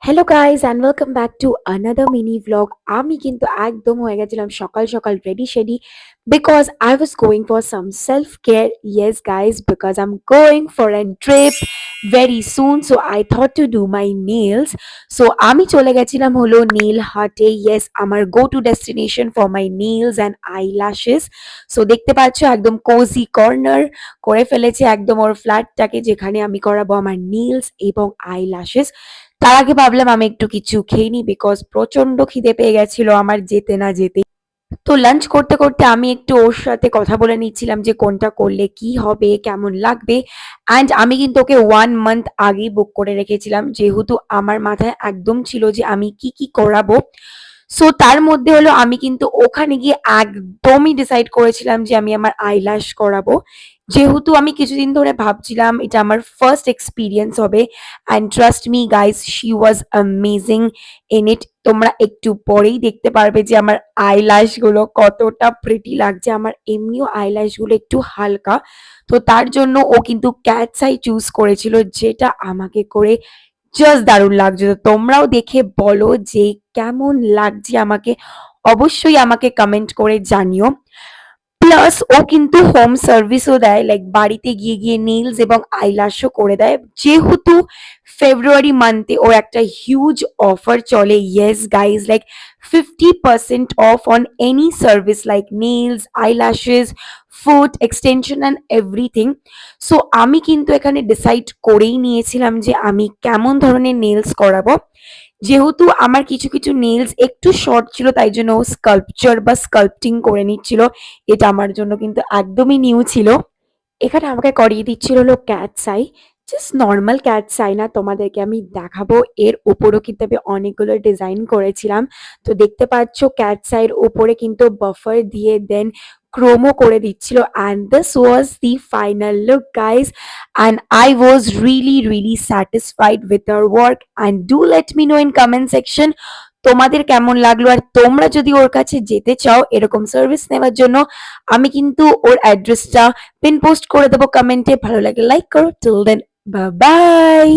Hello guys and welcome back to another mini vlog. আমি কিন্তু একদম হয়ে গেছিলাম সকাল সকাল ready shady because I was going for some self care. Yes guys, because I am going for an trip very soon, so I thought to do my nails. So আমি চলে গেছিলাম হলো নেল হাটে। ইয়েস, আমার go to destination for my nails and I lashes. So দেখতে পাচ্ছ একদম cosy corner করে ফেলেছে একদম ওর ফ্ল্যাটটাকে, যেখানে আমি করাবো আমার নেলস এবং আই ল্যাশেস। তার আগে ভাবলাম আমি একটু কিছু খেয়ে নিই বিকজ প্রচন্ড খিদে পেয়ে গেছিল আমার যেতে না যেতে। তো লাঞ্চ করতে করতে আমি একটু ওর সাথে কথা বলে নিচ্ছিলাম যে কোনটা করলে কি হবে, কেমন লাগবে। অ্যান্ড আমি কিন্তু ওকে 1 মান্থ আগেই বুক করে রেখেছিলাম, যেহেতু আমার মাথায় একদম ছিল যে আমি কি কি করাবো। সো তার মধ্যে হলো আমি কিন্তু ওখানে গিয়ে একদমই ডিসাইড করেছিলাম যে আমি আমার আইল্যাশ করাবো, যেহেতু আমি কিছুদিন ধরে ভাবছিলাম এটা আমার ফার্স্ট এক্সপিরিয়েন্স হবে। And trust me guys, she was amazing in it. তোমরা একটু পরেই দেখতে পারবে যে আমার আইল্যাশ গুলো কতটা প্রিটি লাগছে। আমার এমনিও আইল্যাশ গুলো একটু হালকা, তো তার জন্য ও কিন্তু ক্যাটস আই চুজ করেছিল, যেটা আমাকে করে জাস্ট দারুণ লাগছে। তো তোমরাও দেখে বলো যে কেমন লাগছে আমাকে, অবশ্যই আমাকে কমেন্ট করে জানিও। প্লাস ও কিন্তু হোম সার্ভিসও দেয়, লাইক বাড়িতে গিয়ে গিয়ে নেইলস এবং আইল্যাশও করে দেয়। যেহেতু ফেব্রুয়ারি মান্থে ওর একটা হিউজ অফার চলে, yes guys, like 50% off on any service like nails, eyelashes, foot extension and everything. So আমি কিন্তু এখানে ডিসাইড করেই নিয়েছিলাম যে আমি কেমন ধরনের নেলস করাবো। যেহেতু আমার কিছু কিছু নেলস একটু শর্ট ছিল, তাই জন্য ও স্কাল্পচার বা স্কাল্পটিং করে নিচ্ছিল। এটা আমার জন্য কিন্তু একদমই নিউ ছিল। এখানে আমাকে করিয়ে দিচ্ছিল হলো cat's eye, just normal cat's eye না, তোমাদেরকে আমি দেখাবো এর উপরও কিন্তু আমি অনেকগুলো ডিজাইন করেছিলাম। তো দেখতে পাচ্ছ ক্যাটস আইয়ের উপরে কিন্তু বাফার দিয়ে দেন ক্রোমো করে দিচ্ছিল। And this was the final look guys, and I was really really satisfied with our work. And do let me no in comment section তোমাদের কেমন লাগলো। আর তোমরা যদি ওর কাছে যেতে চাও এরকম সার্ভিস নেওয়ার জন্য, আমি কিন্তু ওর অ্যাড্রেসটা পিন পোস্ট করে দেবো কমেন্টে। ভালো লাগে লাইক করো। Till then, bye by.